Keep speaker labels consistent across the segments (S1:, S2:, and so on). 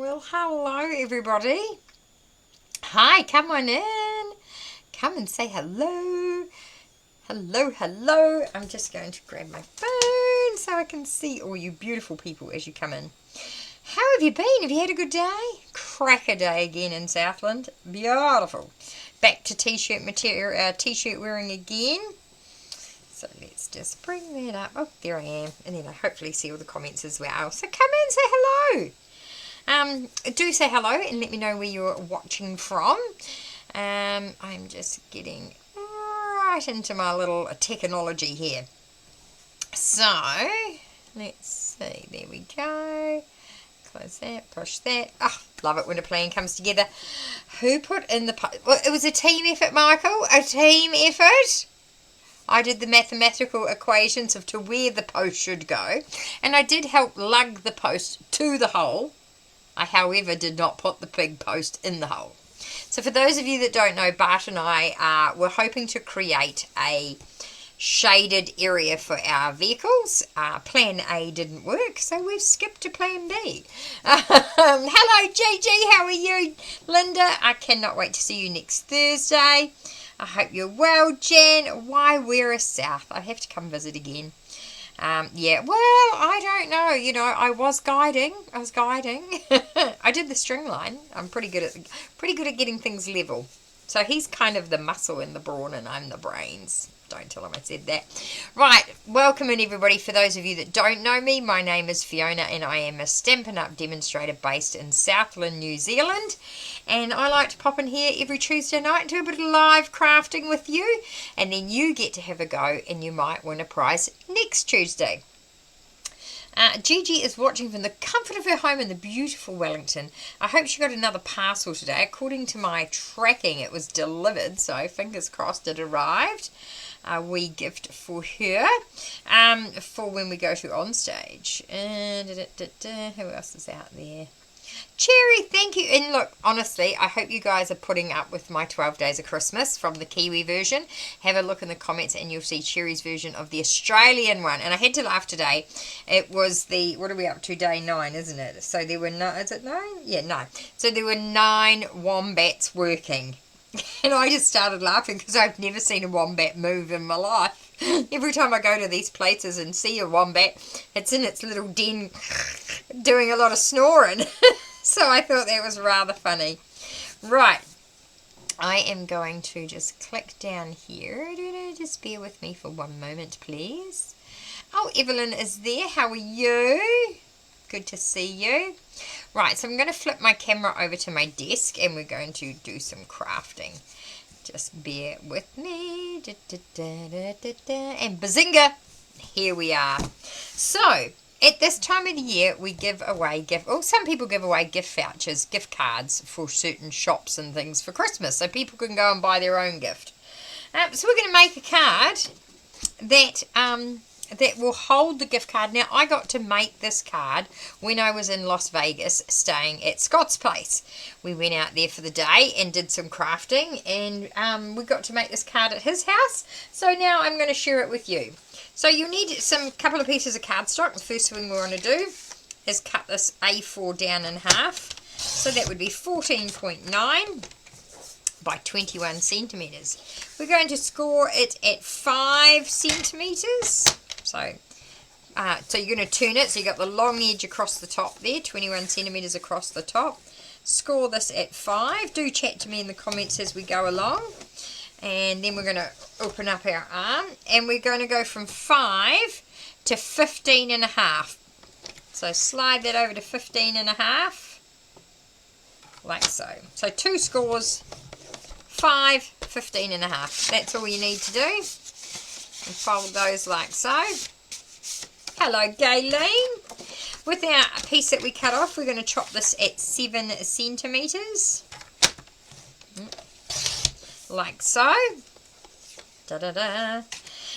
S1: Well, hello everybody. Hi, come on in. Come and say hello. Hello. I'm just going to grab my phone so I can see all you beautiful people as you come in. How have you been? Have you had a good day? Cracker day again in Southland. Beautiful. Back to t-shirt material, t-shirt wearing again. So let's just bring that up. Oh, there I am. And then I hopefully see all the comments as well. So come in, say hello. Do say hello and let me know where you're watching from. I'm just getting right into my little technology here. So, let's see. There we go. Close that, push that. Oh, love it when a plan comes together. Who put in the post? Well, it was a team effort, Michael. A team effort. I did the mathematical equations of to where the post should go. And I did help lug the post to the hole. I, however, did not put the big post in the hole. So for those of you that don't know, Bart and I were hoping to create a shaded area for our vehicles. Plan A didn't work, so we've skipped to Plan B. Hello, Gigi. How are you? Linda, I cannot wait to see you next Thursday. I hope you're well, Jan. Why we're a South? I have to come visit again. Yeah, well, I don't know. You know, I was guiding. I did the string line. I'm pretty good at getting things level. So he's kind of the muscle and the brawn, and I'm the brains. Don't tell him I said that. Right, welcome in everybody. For those of you that don't know me, my name is Fiona and I am a Stampin' Up! Demonstrator based in Southland, New Zealand. And I like to pop in here every Tuesday night and do a bit of live crafting with you. And then you get to have a go and you might win a prize next Tuesday. Gigi is watching from the comfort of her home in the beautiful Wellington. I hope she got another parcel today. According to my tracking, it was delivered, so fingers crossed it arrived. A wee gift for her for when we go to onstage. Who else is out there? Cherry, thank you. And look, honestly, I hope you guys are putting up with my 12 Days of Christmas from the Kiwi version. Have a look in the comments and you'll see Cherry's version of the Australian one. And I had to laugh today. It was the, what are we up to, day 9, isn't it? So there were, is it 9? Yeah, 9. So there were 9 wombats working. And I just started laughing because I've never seen a wombat move in my life. Every time I go to these places and see a wombat, it's in its little den doing a lot of snoring. So I thought that was rather funny. Right. I am going to just click down here. Just bear with me for one moment, please. Oh, Evelyn is there. How are you? Good to see you. Right, so I'm going to flip my camera over to my desk and we're going to do some crafting. Just bear with me. And bazinga! Here we are. So, at this time of the year, we give away some people give away gift vouchers, gift cards for certain shops and things for Christmas, so people can go and buy their own gift. So we're going to make a card that will hold the gift card. Now, I got to make this card when I was in Las Vegas staying at Scott's place. We went out there for the day and did some crafting, and we got to make this card at his house. So now I'm going to share it with you. So you need couple of pieces of cardstock. The first thing we want to do is cut this A4 down in half. So that would be 14.9 by 21 centimetres. We're going to score it at 5 centimetres. So you're going to turn it. So you got the long edge across the top there, 21 centimetres across the top. Score this at 5. Do chat to me in the comments as we go along. And then we're going to open up our arm. And we're going to go from 5 to 15.5. So slide that over to 15.5. Like so. So 2 scores, 5, 15.5. That's all you need to do. And fold those like so. Hello, Gayleen. With our piece that we cut off, we're going to chop this at 7 centimetres. Like so. Da-da-da.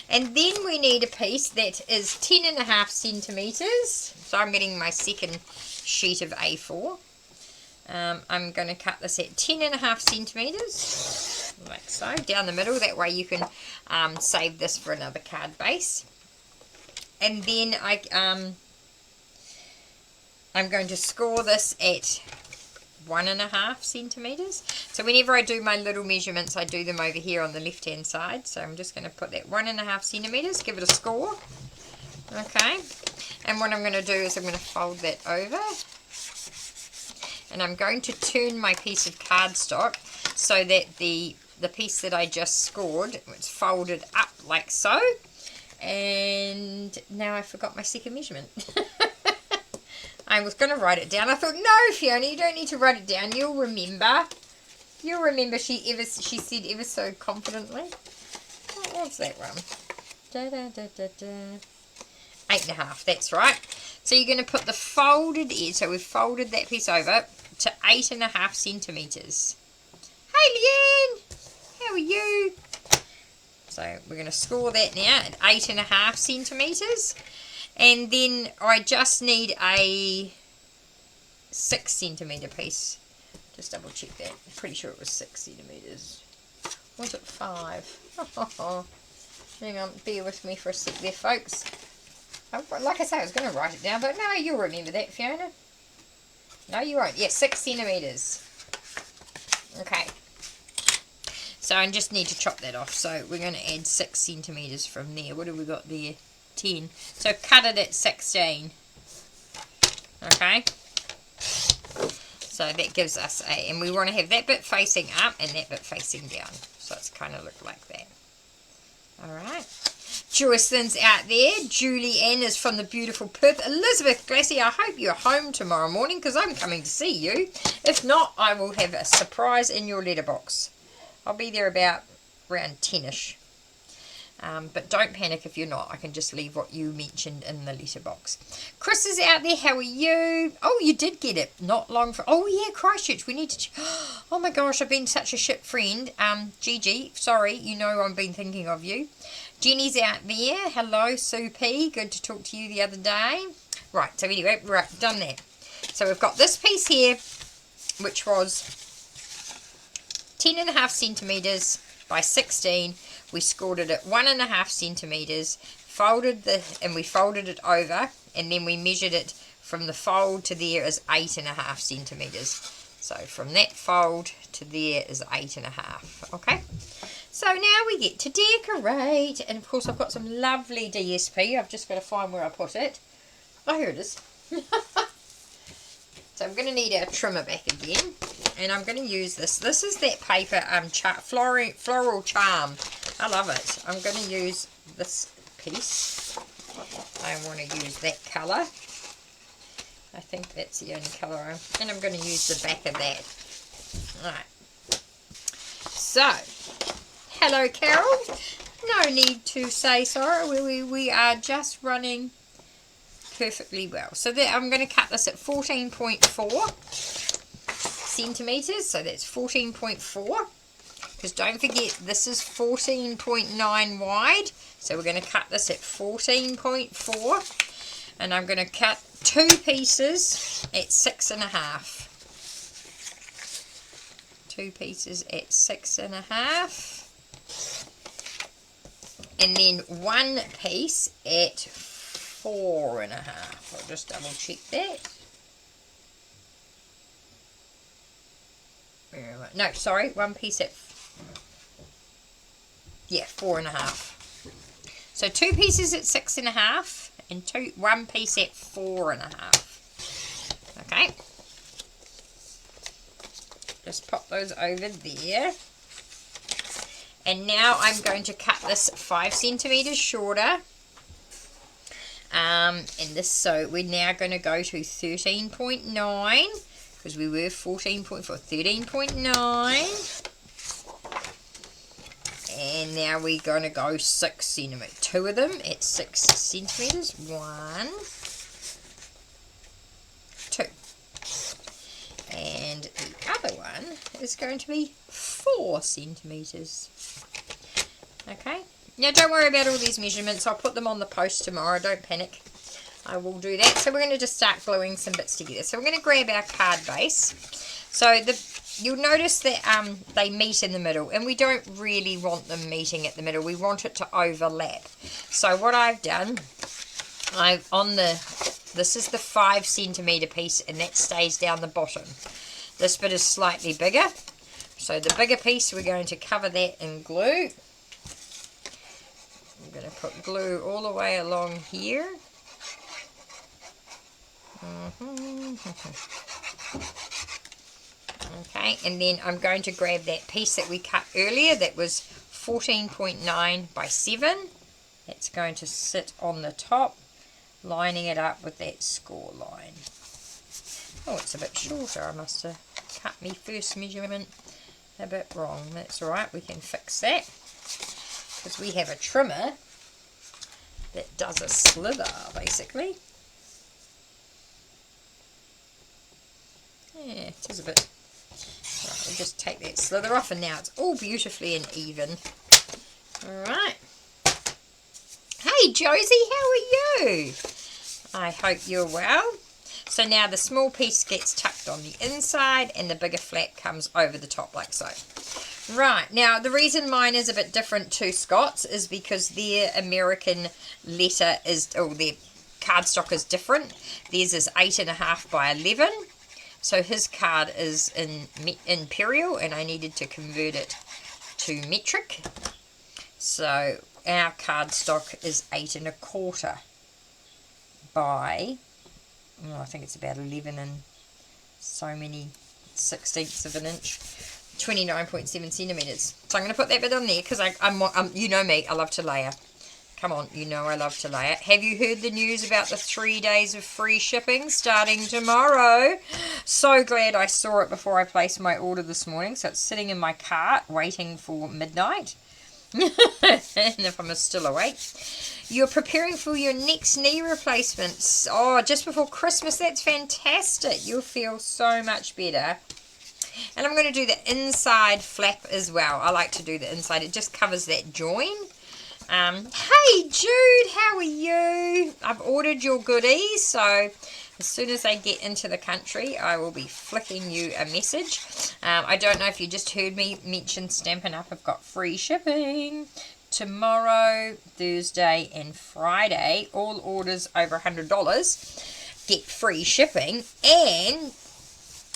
S1: And then we need a piece that is 10.5 centimetres. So I'm getting my second sheet of A4. I'm going to cut this at 10.5 centimetres. Like so. Down the middle. That way you can save this for another card base. And then I'm going to score this at 1.5 centimetres. So whenever I do my little measurements, I do them over here on the left hand side. So I'm just going to put that 1.5 centimetres, give it a score. Okay, and what I'm going to do is I'm going to fold that over, and I'm going to turn my piece of cardstock so that the piece that I just scored, it's folded up like so. And now I forgot my second measurement. I was going to write it down. I thought, no, Fiona, you don't need to write it down. You'll remember. You'll remember, she said ever so confidently. What was that one? 8.5, that's right. So you're going to put the folded edge, so we've folded that piece over to 8.5 centimetres. Hey, Leanne, how are you? So we're going to score that now at 8.5 centimetres. And then I just need a 6 centimetre piece. Just double check that. I'm pretty sure it was 6 centimetres. Was it 5? Hang on, bear with me for a sec there, folks. Like I say, I was going to write it down, but no, you'll remember that, Fiona. No, you won't. Yeah, 6 centimetres. Okay. So I just need to chop that off. So we're going to add 6 centimetres from there. What have we got there? 10. So cut it at 16. Okay. So that gives us a, and we want to have that bit facing up and that bit facing down. So it's kind of look like that. Alright. Joycelyn's out there. Julie Ann is from the beautiful Perth. Elizabeth Glassy, I hope you're home tomorrow morning because I'm coming to see you. If not, I will have a surprise in your letterbox. I'll be there about around 10ish. But don't panic if you're not. I can just leave what you mentioned in the letterbox. Chris is out there. How are you? Oh, you did get it. Not long for... Oh, yeah, Christchurch. We need to... Oh, my gosh. I've been such a shit friend. Gigi, sorry. You know I've been thinking of you. Jenny's out there. Hello, Sue P. Good to talk to you the other day. Right, so anyway, right, done that. So we've got this piece here, which was 10.5 centimetres by 16. We scored it at 1.5 centimetres, and we folded it over, and then we measured it from the fold to there is 8.5 centimetres. So from that fold to there is 8.5. Okay. So now we get to decorate, and of course I've got some lovely DSP. I've just got to find where I put it. Oh, here it is. So I'm going to need our trimmer back again, and I'm going to use this. This is that paper floral charm. I love it. I'm going to use this piece. I want to use that colour. I think that's the only colour. And I'm going to use the back of that. Alright. So, hello Carol. No need to say sorry. We are just running perfectly well. So I'm going to cut this at 14.4 centimetres. So that's 14.4. Because don't forget, this is 14.9 wide. So we're going to cut this at 14.4. And I'm going to cut 2 pieces at 6.5. 2 pieces at 6.5. And then 1 piece at 4.5. I'll just double check that. No, sorry, 1 piece at 4.5. So 2 pieces at 6.5 and 1 piece at 4.5. Okay. Just pop those over there. And now I'm going to cut this 5 centimetres shorter. And this, so we're now going to go to 13.9 because we were 14.4, 13.9. And now we're going to go 6 centimetres. 2 of them at 6 centimetres. 1, 2. And the other one is going to be 4 centimetres. Okay. Now don't worry about all these measurements. I'll put them on the post tomorrow. Don't panic. I will do that. So we're going to just start gluing some bits together. So we're going to grab our card base. So you'll notice that they meet in the middle, and we don't really want them meeting at the middle. We want it to overlap. So what I've done this is the 5 centimetre piece, and that stays down the bottom. This bit is slightly bigger, so the bigger piece, we're going to cover that in glue. I'm going to put glue all the way along here. Okay, and then I'm going to grab that piece that we cut earlier that was 14.9 by 7. That's going to sit on the top, lining it up with that score line. Oh, it's a bit shorter. I must have cut my first measurement a bit wrong. That's alright, we can fix that. Because we have a trimmer that does a slither, basically. Yeah, it is a bit. Right, we'll just take that slither off, and now it's all beautifully and even. Alright. Hey Josie, how are you? I hope you're well. So now the small piece gets tucked on the inside and the bigger flap comes over the top like so. Right, now the reason mine is a bit different to Scott's is because their American letter is, or their cardstock is different. Theirs is 8.5 by 11. So his card is in imperial, and I needed to convert it to metric. So our cardstock is 8.25 by, I think it's about 11 and so many 1/16 of an inch, 29.7 centimeters. So I'm going to put that bit on there because I'm you know me, I love to layer. Come on, you know I love to layer. Have you heard the news about the 3 days of free shipping starting tomorrow? So glad I saw it before I placed my order this morning. So it's sitting in my cart waiting for midnight. And if I'm still awake. You're preparing for your next knee replacements. Oh, just before Christmas. That's fantastic. You'll feel so much better. And I'm going to do the inside flap as well. I like to do the inside. It just covers that join. Hey Jude, how are you? I've ordered your goodies, so as soon as I get into the country, I will be flicking you a message. I don't know if you just heard me mention Stampin' Up. I've got free shipping tomorrow, Thursday, and Friday. All orders over $100 get free shipping, and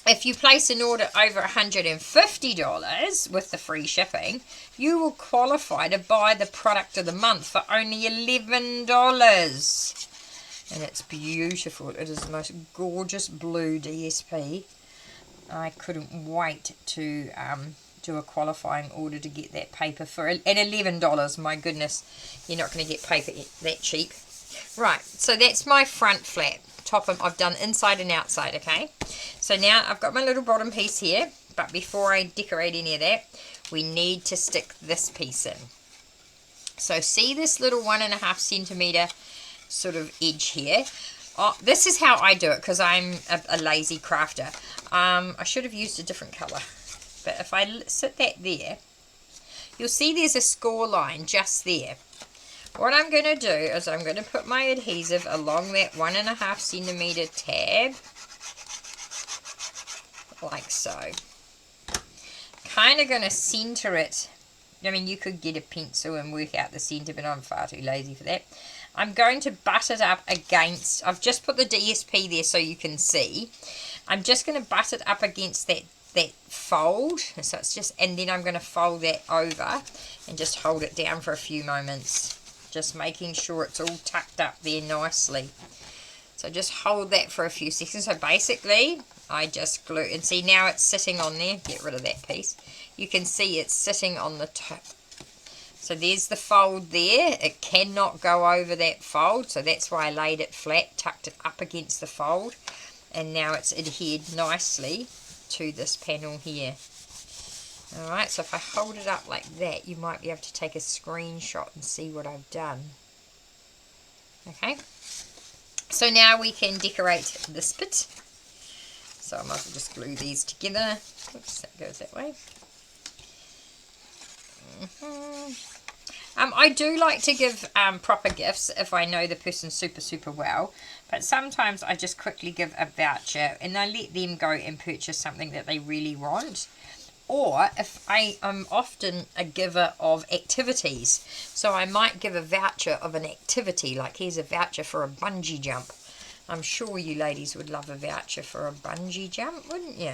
S1: if you place an order over $150 with the free shipping, you will qualify to buy the product of the month for only $11. And it's beautiful. It is the most gorgeous blue DSP. I couldn't wait to do a qualifying order to get that paper for at $11. My goodness, you're not going to get paper that cheap. Right, so that's my front flap. I've done inside and outside, okay? So now I've got my little bottom piece here, but before I decorate any of that, we need to stick this piece in. So see this little 1.5 centimeter sort of edge here? Oh, this is how I do it because I'm a lazy crafter. I should have used a different color, but if I sit that there, you'll see there's a score line just there. What I'm going to do is I'm going to put my adhesive along that 1.5 centimeter tab, like so. Kind of going to center it. I mean, you could get a pencil and work out the center, but I'm far too lazy for that. I'm going to butt it up against, I've just put the DSP there so you can see. I'm just going to butt it up against that fold. So it's just, and then I'm going to fold that over and just hold it down for a few moments. Just making sure it's all tucked up there nicely. So just hold that for a few seconds. So basically, I just glue, and see now it's sitting on there. Get rid of that piece. You can see it's sitting on the top. So there's the fold there. It cannot go over that fold. So that's why I laid it flat, tucked it up against the fold. And now it's adhered nicely to this panel here. Alright, so if I hold it up like that, you might be able to take a screenshot and see what I've done. Okay, so now we can decorate this bit. So I might as well just glue these together. Oops, that goes that way. I do like to give proper gifts if I know the person super well, but sometimes I just quickly give a voucher and I let them go and purchase something that they really want. Or if I'm often a giver of activities, so I might give a voucher of an activity, like here's a voucher for a bungee jump. I'm sure you ladies would love a voucher for a bungee jump, wouldn't you?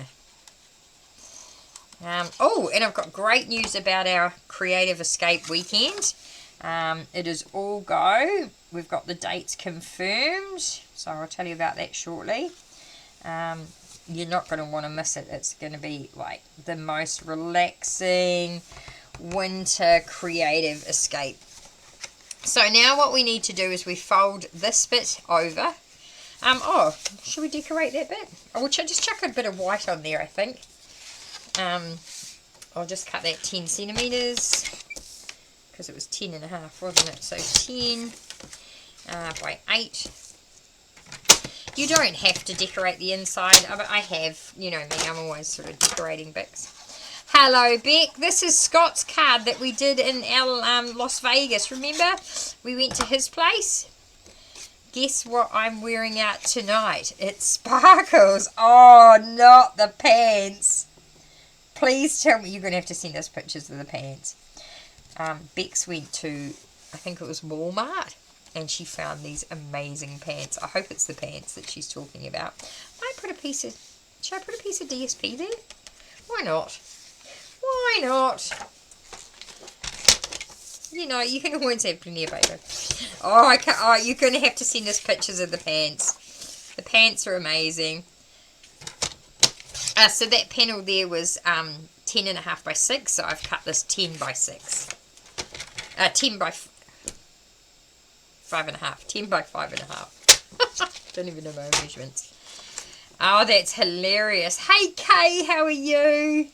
S1: Oh, and I've got great news about our Creative Escape weekend. It is all go. We've got the dates confirmed, so I'll tell you about that shortly. You're not going to want to miss it. It's going to be like the most relaxing winter creative escape. So now what we need to do is we fold this bit over. Oh, should we decorate that bit? Oh, we'll just chuck a bit of white on there, I think. I'll just cut that 10 centimetres because it was 10.5, wasn't it? So 10 by 8. You don't have to decorate the inside, but I have. You know me, I'm always sort of decorating bits. Hello, Beck. This is Scott's card that we did in our Las Vegas. Remember? We went to his place. Guess what I'm wearing out tonight? It sparkles. Oh, not the pants. Please tell me you're going to have to send us pictures of the pants. Bex went to, I think it was Walmart, and she found these amazing pants. I hope it's the pants that she's talking about. Should I put a piece of DSP there? Why not? Why not? You know, you can always have plenty of paper. Oh, you're going to have to send us pictures of the pants. The pants are amazing. So that panel there was 10.5 by 6, so I've cut this 10 by 6. 10 by 5.5. 10 by 5.5. Don't even know my measurements. Oh, that's hilarious. Hey, Kay, how are you?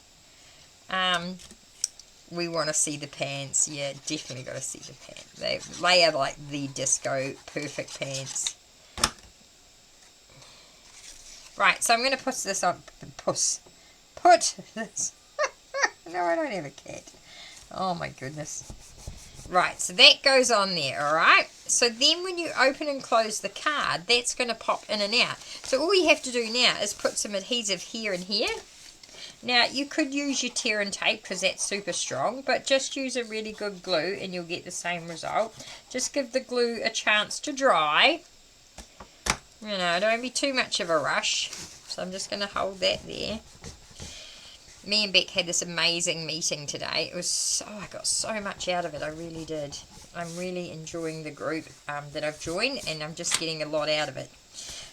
S1: We want to see the pants. Yeah, definitely got to see the pants. They are like the disco perfect pants. Right, so I'm going to put this on. Put this. No, I don't have a cat. Oh my goodness. Right, so that goes on there, alright? So then when you open and close the card, that's going to pop in and out. So all you have to do now is put some adhesive here and here. Now, you could use your tear and tape because that's super strong, but just use a really good glue and you'll get the same result. Just give the glue a chance to dry. You know, don't be too much of a rush. So I'm just going to hold that there. Me and Beck had this amazing meeting today. It was so, I got so much out of it. I really did. I'm really enjoying the group that I've joined, and I'm just getting a lot out of it.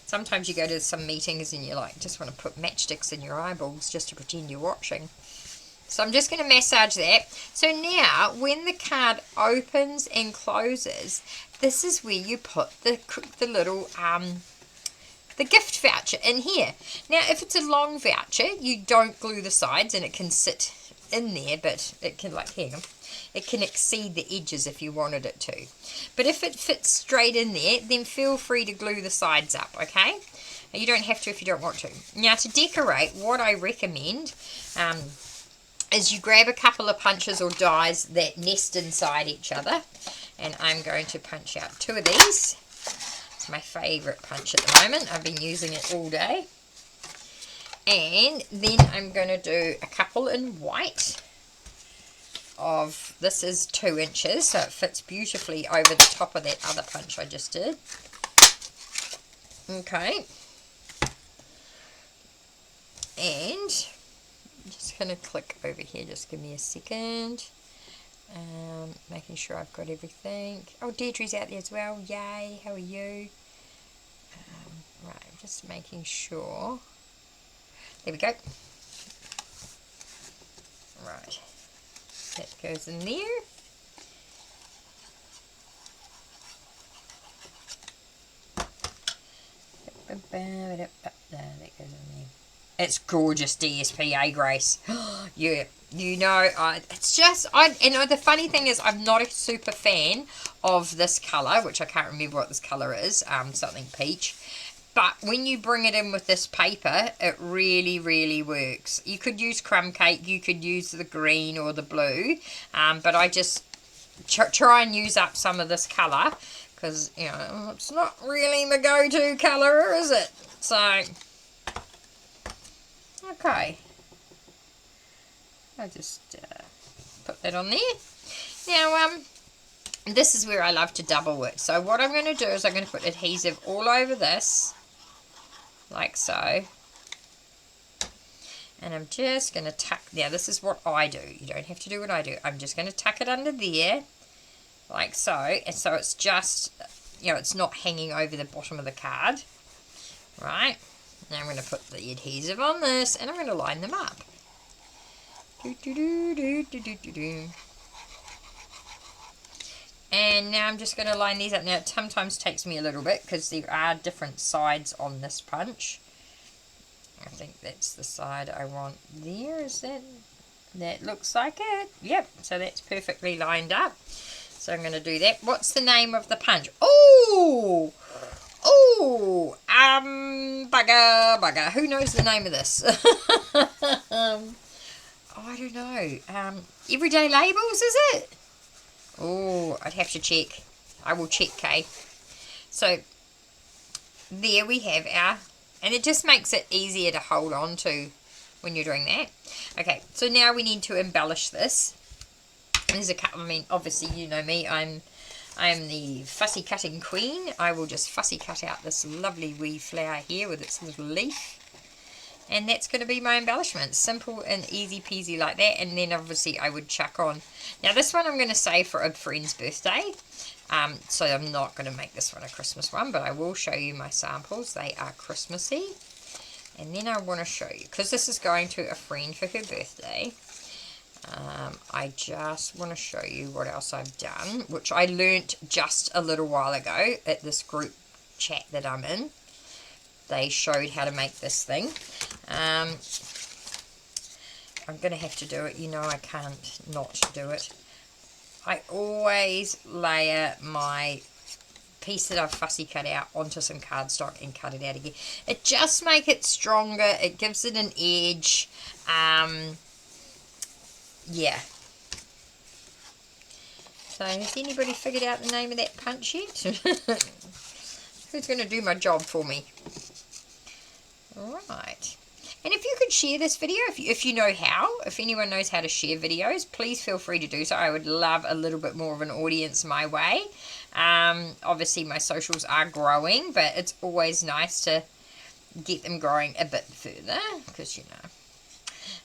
S1: Sometimes you go to some meetings and you like just want to put matchsticks in your eyeballs just to pretend you're watching. So I'm just going to massage that. So now when the card opens and closes, this is where you put the little the gift voucher in here. Now if it's a long voucher, you don't glue the sides and it can sit in there, but it can, like, hang on, it can exceed the edges if you wanted it to. But if it fits straight in there, then feel free to glue the sides up, okay? You don't have to if you don't want to. Now to decorate, what I recommend is you grab a couple of punches or dies that nest inside each other, and I'm going to punch out 2 of these. It's my favourite punch at the moment. I've been using it all day. And then I'm going to do a couple in white of, this is 2 inches, so it fits beautifully over the top of that other punch I just did. Okay. And I'm just going to click over here, just give me a second. Making sure I've got everything. Oh, Deirdre's out there as well. Yay, how are you? Right, just making sure. There we go. Right, that goes in there. That goes in there. It's gorgeous DSP, Grace? Yeah, you know, it's just, and the funny thing is, I'm not a super fan of this colour, which I can't remember what this colour is, something peach. But when you bring it in with this paper, it really, really works. You could use crumb cake, you could use the green or the blue, but I just try and use up some of this colour, because, you know, it's not really my go-to colour, is it? So, okay. I just put that on there. Now, this is where I love to double work. So what I'm going to do is I'm going to put adhesive all over this, like so. And I'm just going to tuck, now this is what I do. You don't have to do what I do. I'm just going to tuck it under there, like so. And so it's just, you know, it's not hanging over the bottom of the card. Right. Now I'm going to put the adhesive on this and I'm going to line them up. And now I'm just going to line these up. Now it sometimes takes me a little bit because there are different sides on this punch. I think that's the side I want there. Is that looks like it? Yep, so that's perfectly lined up. So I'm going to do that. What's the name of the punch? Oh, bugger. Who knows the name of this? I don't know. Everyday Labels, is it? Oh, I'd have to check. I will check, Kay. So there we have our, and it just makes it easier to hold on to when you're doing that. Okay, so now we need to embellish this. There's a couple, I mean, obviously you know me, I'm the fussy cutting queen. I will just fussy cut out this lovely wee flower here with its little leaf. And that's going to be my embellishment. Simple and easy peasy like that. And then obviously I would chuck on. Now this one I'm going to save for a friend's birthday. So I'm not going to make this one a Christmas one. But I will show you my samples. They are Christmassy. And then I want to show you, because this is going to a friend for her birthday. I just want to show you what else I've done. Which I learnt just a little while ago at this group chat that I'm in. They showed how to make this thing. I'm going to have to do it. You know I can't not do it. I always layer my piece that I've fussy cut out onto some cardstock and cut it out again. It just makes it stronger. It gives it an edge. Yeah. So has anybody figured out the name of that punch yet? Who's going to do my job for me? Right. And if you could share this video, if you know how, if anyone knows how to share videos, please feel free to do so. I would love a little bit more of an audience my way. Obviously my socials are growing, but it's always nice to get them growing a bit further, because you know,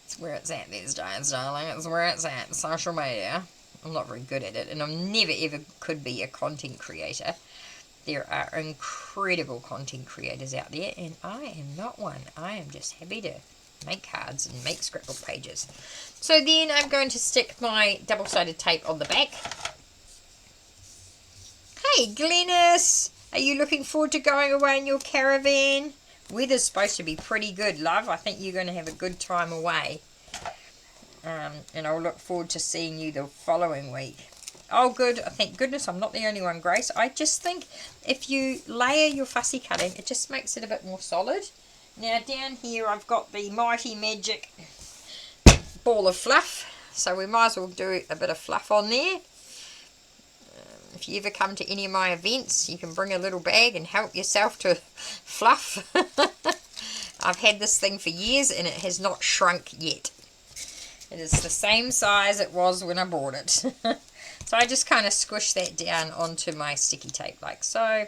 S1: it's where it's at these days, darling. It's where it's at, social media. I'm not very good at it, and I never ever could be a content creator. There are incredible content creators out there, and I am not one. I am just happy to make cards and make scrapbook pages. So then I'm going to stick my double-sided tape on the back. Hey, Glennis! Are you looking forward to going away in your caravan? Weather's supposed to be pretty good, love. I think you're going to have a good time away. And I'll look forward to seeing you the following week. Oh, good. Thank goodness I'm not the only one, Grace. I just think if you layer your fussy cutting, it just makes it a bit more solid. Now, down here, I've got the Mighty Magic ball of fluff. So we might as well do a bit of fluff on there. If you ever come to any of my events, you can bring a little bag and help yourself to fluff. I've had this thing for years and it has not shrunk yet. It is the same size it was when I bought it. So I just kind of squish that down onto my sticky tape like so.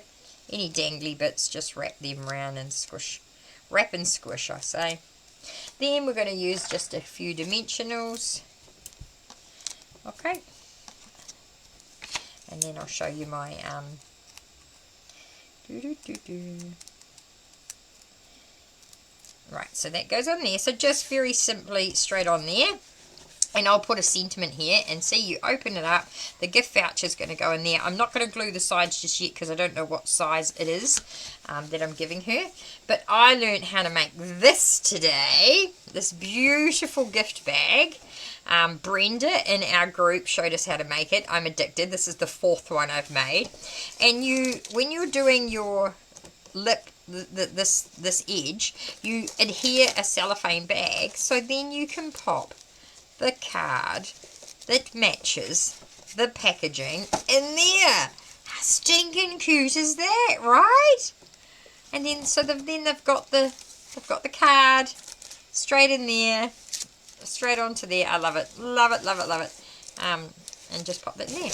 S1: Any dangly bits, just wrap them around and squish. Wrap and squish, I say. Then we're going to use just a few dimensionals. Okay. And then I'll show you my Right, so that goes on there. So just very simply straight on there. And I'll put a sentiment here, and see, you open it up, the gift voucher is going to go in there. I'm not going to glue the sides just yet because I don't know what size it is that I'm giving her. But I learned how to make this today, this beautiful gift bag. Brenda in our group showed us how to make it. I'm addicted. This is the 4th one I've made. And when you're doing your lip, this edge, you adhere a cellophane bag, so then you can pop the card that matches the packaging in there. How stinking cute is that, right? And then so then they've got the card straight in there. straight onto there. I love it. Love it, love it, love it. And just pop that in there.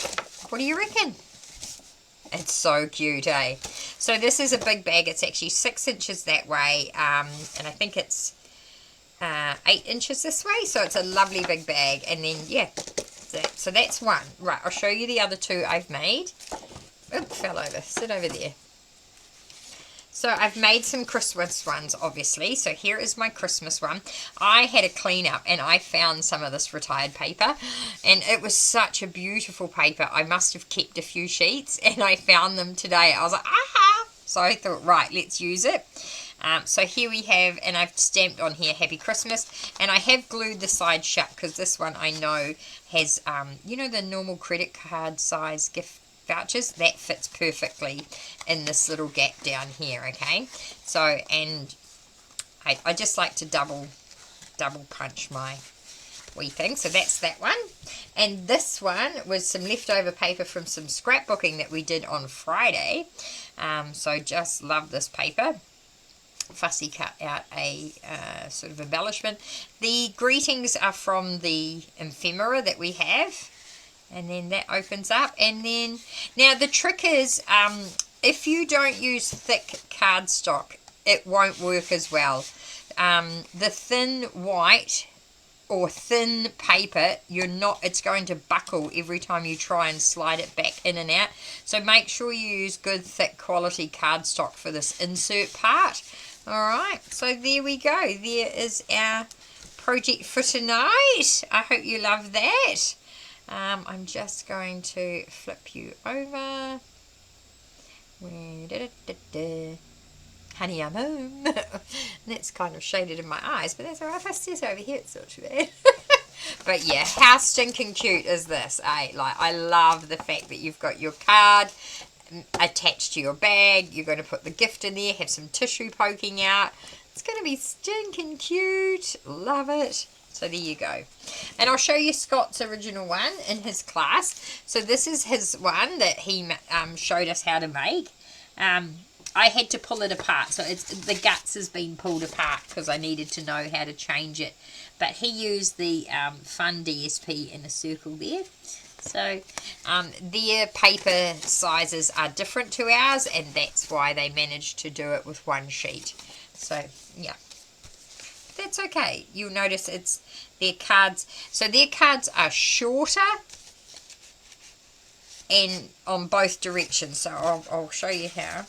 S1: What do you reckon? It's so cute, eh? So this is a big bag. It's actually 6 inches that way. And I think it's 8 inches this way. So it's a lovely big bag. And then, yeah. So that's one. Right, I'll show you the other two I've made. Oop, fell over. Sit over there. So I've made some Christmas ones, obviously. So here is my Christmas one. I had a clean up and I found some of this retired paper. And it was such a beautiful paper. I must have kept a few sheets and I found them today. I was like, aha! So I thought, right, let's use it. So here we have, and I've stamped on here, Happy Christmas. And I have glued the side shut because this one I know has, you know, the normal credit card size gift vouchers. That fits perfectly in this little gap down here, okay? So, and I just like to double punch my wee thing. So that's that one. And this one was some leftover paper from some scrapbooking that we did on Friday. So just love this paper. Fussy cut out a sort of embellishment. The greetings are from the ephemera that we have, and then that opens up. And then now the trick is, if you don't use thick cardstock, it won't work as well. The thin white or thin paper, it's going to buckle every time you try and slide it back in and out. So make sure you use good thick quality cardstock for this insert part. Alright, so there we go. There is our project for tonight. I hope you love that. I'm just going to flip you over. Honey, I'm home. That's kind of shaded in my eyes, but that's alright. If I sit over here, it's not too bad. But yeah, how stinking cute is this, eh? Like, I love the fact that you've got your card attached to your bag. You're going to put the gift in there, have some tissue poking out. It's going to be stinking cute. Love it. So there you go. And I'll show you Scott's original one in his class. So this is his one that he showed us how to make. I had to pull it apart. So the guts has been pulled apart because I needed to know how to change it. But he used the Fun DSP in a circle there. So their paper sizes are different to ours, and that's why they managed to do it with one sheet. So yeah, that's okay. You'll notice it's their cards. So their cards are shorter and on both directions. So I'll show you how.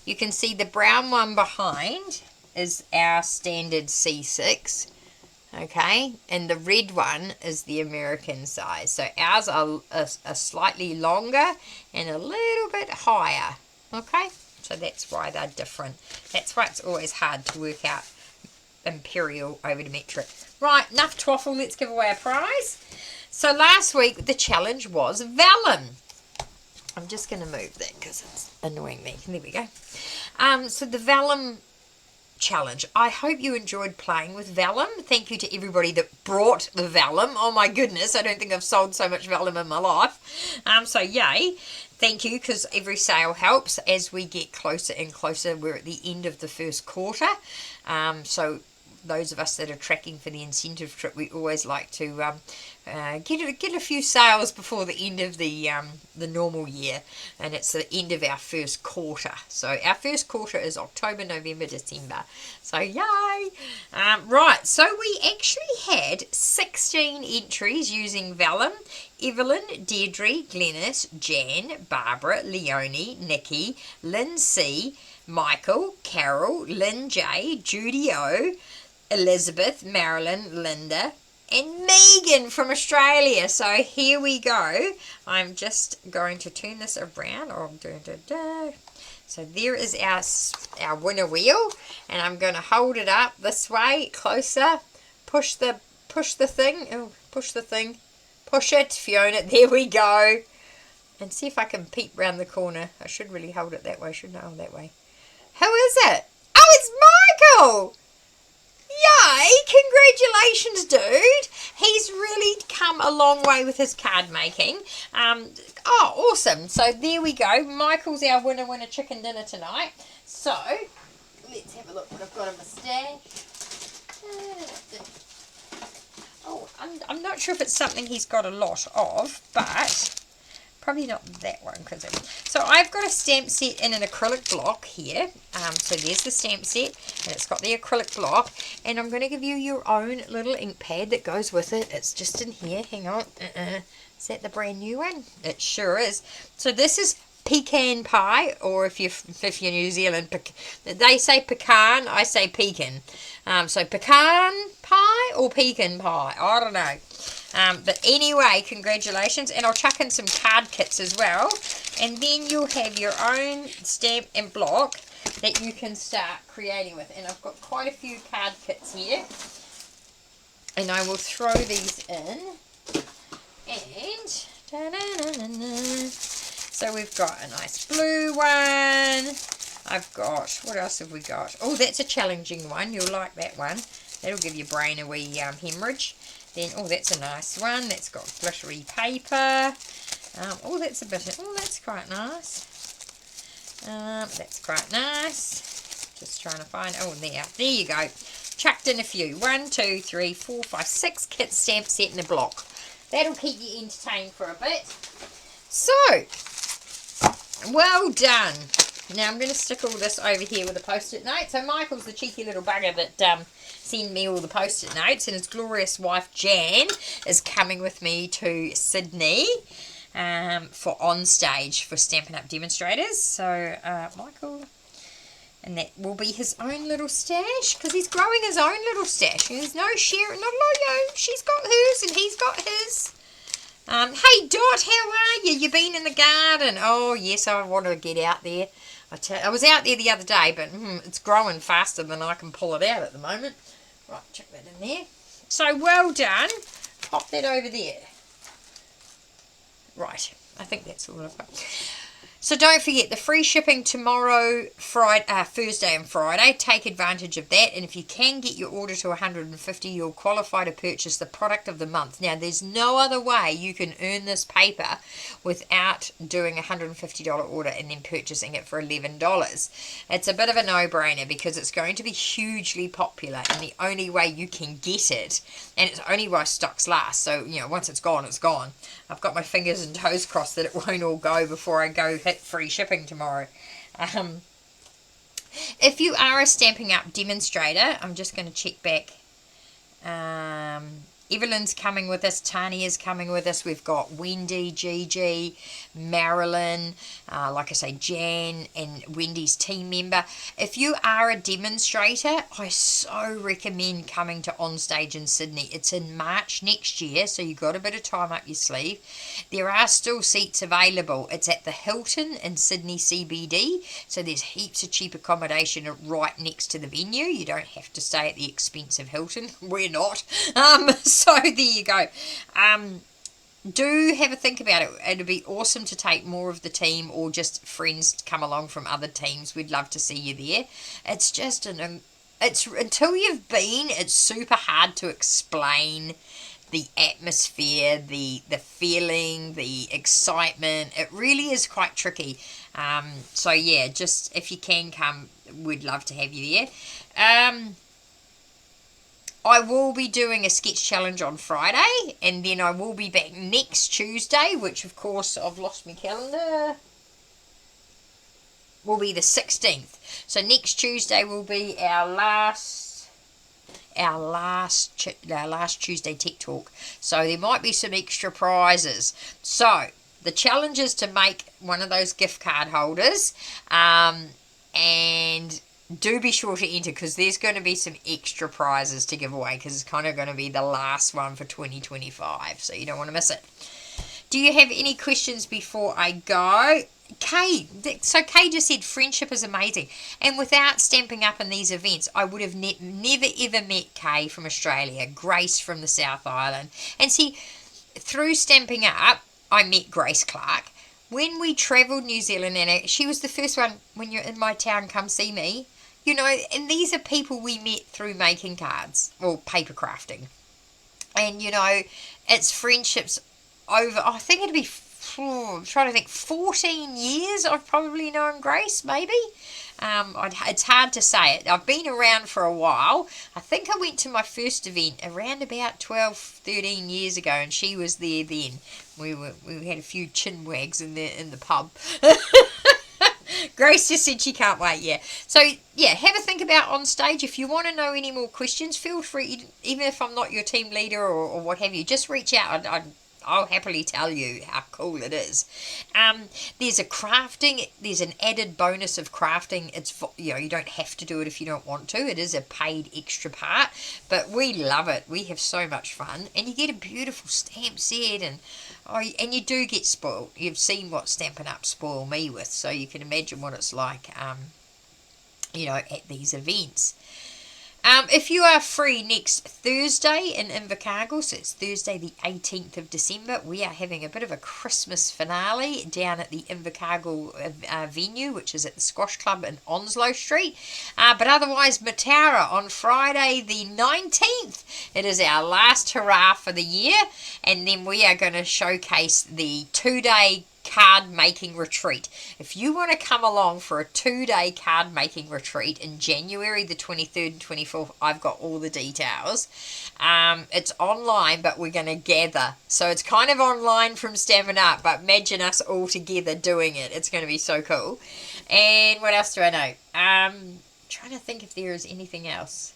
S1: You can see the brown one behind is our standard C6. Okay, and the red one is the American size. So ours are slightly longer and a little bit higher. Okay, so that's why they're different. That's why it's always hard to work out imperial over to metric. Right, enough twaffle. Let's give away a prize. So last week the challenge was vellum. I'm just going to move that because it's annoying me. There we go. So the vellum challenge. I hope you enjoyed playing with vellum. Thank you to everybody that brought the vellum. Oh my goodness, I don't think I've sold so much vellum in my life. So yay. Thank you, because every sale helps as we get closer and closer. We're at the end of the first quarter. So those of us that are tracking for the incentive trip, we always like to get a few sales before the end of the normal year, and it's the end of our first quarter. So our first quarter is October, November, December. So yay! Right, so we actually had 16 entries using vellum. Evelyn, Deirdre, Glennis, Jan, Barbara, Leonie, Nikki, Lynn C, Michael, Carol, Lynn J, Judy O, Elizabeth, Marilyn, Linda, and Megan from Australia. So here we go. I'm just going to turn this around. So there is our winner wheel, and I'm going to hold it up this way, closer. Push the thing. Oh, push the thing. Push it, Fiona. There we go. And see if I can peep round the corner. I should really hold it that way, shouldn't I? Oh, that way. Who is it? Oh, it's Michael! Yay! Congratulations, dude! He's really come a long way with his card making. Oh, awesome. So there we go. Michael's our winner chicken dinner tonight. So, let's have a look what I've got in my stash. sure if it's something he's got a lot of, but probably not that one. So I've got a stamp set in an acrylic block here. So there's the stamp set, and it's got the acrylic block, and I'm going to give you your own little ink pad that goes with it. It's just in here. Hang on. Is that the brand new one? It sure is. So this is pecan pie, or if you're New Zealand, they say pecan, I say pecan. So pecan pie or pecan pie, I don't know. But anyway, congratulations, and I'll chuck in some card kits as well, and then you'll have your own stamp and block that you can start creating with. And I've got quite a few card kits here, and I will throw these in, and so we've got a nice blue one. I've got, what else have we got? Oh, that's a challenging one. You'll like that one. That'll give your brain a wee hemorrhage. Then, oh, that's a nice one. That's got glittery paper. Oh, that's a bit, oh, that's quite nice. That's quite nice. Just trying to find, oh, there you go. Chucked in a few. 1, 2, 3, 4, 5, 6 kit stamp set in a block. That'll keep you entertained for a bit. So, well done. Now I'm going to stick all this over here with a post-it note. So Michael's the cheeky little bugger that sent me all the post-it notes, and his glorious wife Jan is coming with me to Sydney for on stage for Stampin' Up! Demonstrators. So Michael, and that will be his own little stash, because he's growing his own little stash. And there's no sharing, not like, she's got hers and he's got his. Hey Dot, how are you? You been in the garden? Oh yes, I want to get out there. I was out there the other day, but it's growing faster than I can pull it out at the moment. Right, chuck that in there. So well done. Pop that over there. Right, I think that's all I've got. So don't forget, the free shipping tomorrow, Thursday and Friday. Take advantage of that. And if you can get your order to 150, you'll qualify to purchase the product of the month. Now, there's no other way you can earn this paper without doing a $150 order and then purchasing it for $11. It's a bit of a no-brainer because it's going to be hugely popular, and the only way you can get it, and it's only while stocks last. So, you know, once it's gone, it's gone. I've got my fingers and toes crossed that it won't all go before I go hit free shipping tomorrow. If you are a Stampin' Up! Demonstrator, I'm just going to check back. Evelyn's coming with us. Tania's coming with us. We've got Wendy, Gigi, Marilyn, like I say, Jan, and Wendy's team member. If you are a demonstrator, I so recommend coming to Onstage in Sydney. It's in March next year, so you've got a bit of time up your sleeve. There are still seats available. It's at the Hilton in Sydney CBD, so there's heaps of cheap accommodation right next to the venue. You don't have to stay at the expensive Hilton. We're not. So there you go. Do have a think about it. It'd be awesome to take more of the team or just friends to come along from other teams. We'd love to see you there. It's just it's until you've been, it's super hard to explain the atmosphere, the feeling, the excitement. It really is quite tricky. So yeah, just if you can come, we'd love to have you there. I will be doing a sketch challenge on Friday, and then I will be back next Tuesday, which of course I've lost my calendar, will be the 16th. So next Tuesday will be our last Tuesday Tech Talk. So there might be some extra prizes. So the challenge is to make one of those gift card holders, and do be sure to enter, because there's going to be some extra prizes to give away, because it's kind of going to be the last one for 2025, so you don't want to miss it. Do you have any questions before I go? Kay, so Kay just said friendship is amazing, and without Stamping Up in these events, I would have never ever met Kay from Australia, Grace from the South Island, and see, through Stamping Up, I met Grace Clark. When we travelled New Zealand, and she was the first one, when you're in my town, come see me. You know, and these are people we met through making cards or paper crafting. And, you know, it's friendships over, I think it'd be, I'm trying to think, 14 years I've probably known Grace, maybe. It's hard to say it. I've been around for a while. I think I went to my first event around about 12, 13 years ago, and she was there then. We had a few chin wags in the pub. Grace just said she can't wait, yeah. So, yeah, have a think about on stage. If you want to know any more questions, feel free, even if I'm not your team leader or what have you, just reach out. I'll happily tell you how cool it is. There's there's an added bonus of crafting. It's, you don't have to do it if you don't want to. It is a paid extra part, but we love it. We have so much fun, and you get a beautiful stamp set, and you do get spoiled. You've seen what Stampin' Up spoil me with, so you can imagine what it's like, at these events. If you are free next Thursday in Invercargill, so it's Thursday the 18th of December, we are having a bit of a Christmas finale down at the Invercargill venue, which is at the Squash Club in Onslow Street. But otherwise, Mataura on Friday the 19th. It is our last hurrah for the year, and then we are going to showcase the 2-day card making retreat. If you want to come along for a 2-day card making retreat in January the 23rd and 24th, I've got all the details. It's online, but we're going to gather. So it's kind of online from Stampin' Up, but imagine us all together doing it. It's going to be so cool. And what else do I know? Trying to think if there is anything else.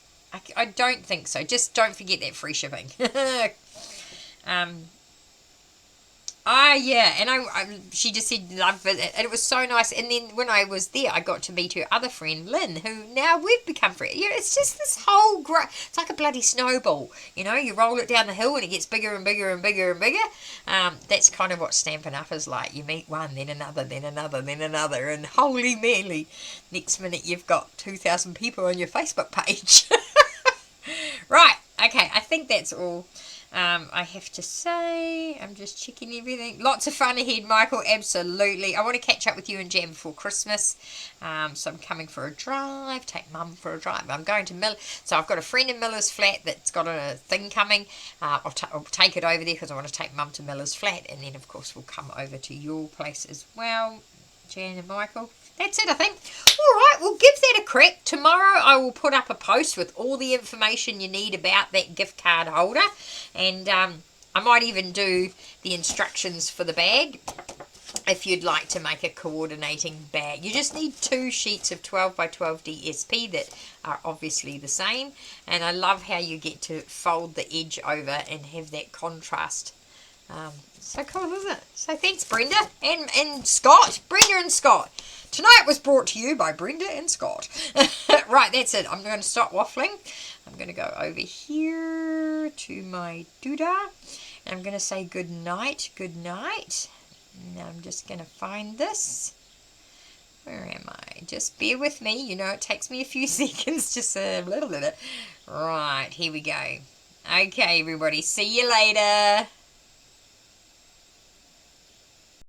S1: I don't think so. Just don't forget that free shipping. Yeah, and she just said love it, and it was so nice. And then when I was there, I got to meet her other friend, Lynn, who now we've become friends. It's just this whole it's like a bloody snowball. You roll it down the hill and it gets bigger and bigger and bigger and bigger. That's kind of what Stampin' Up is like. You meet one, then another, then another, then another, and holy moly, next minute you've got 2,000 people on your Facebook page. Right, okay, I think that's all. I have to say, I'm just checking everything. Lots of fun ahead, Michael, absolutely. I want to catch up with you and Jan before Christmas. So I'm coming for a drive, take Mum for a drive. I'm going to so I've got a friend in Miller's Flat that's got a thing coming. I'll take it over there because I want to take Mum to Miller's Flat, and then of course we'll come over to your place as well, Jan and Michael. That's it, I think. All right, we'll give that a crack. Tomorrow I will put up a post with all the information you need about that gift card holder. And I might even do the instructions for the bag if you'd like to make a coordinating bag. You just need 2 sheets of 12 by 12 DSP that are obviously the same. And I love how you get to fold the edge over and have that contrast. So cool, isn't it? So thanks, Brenda and Scott. Brenda and Scott. Tonight was brought to you by Brenda and Scott. Right, that's it. I'm going to stop waffling. I'm going to go over here to my doodah. And I'm going to say good night, good night. Now I'm just going to find this. Where am I? Just bear with me. It takes me a few seconds. Just a little bit. Right, here we go. Okay, everybody. See you later.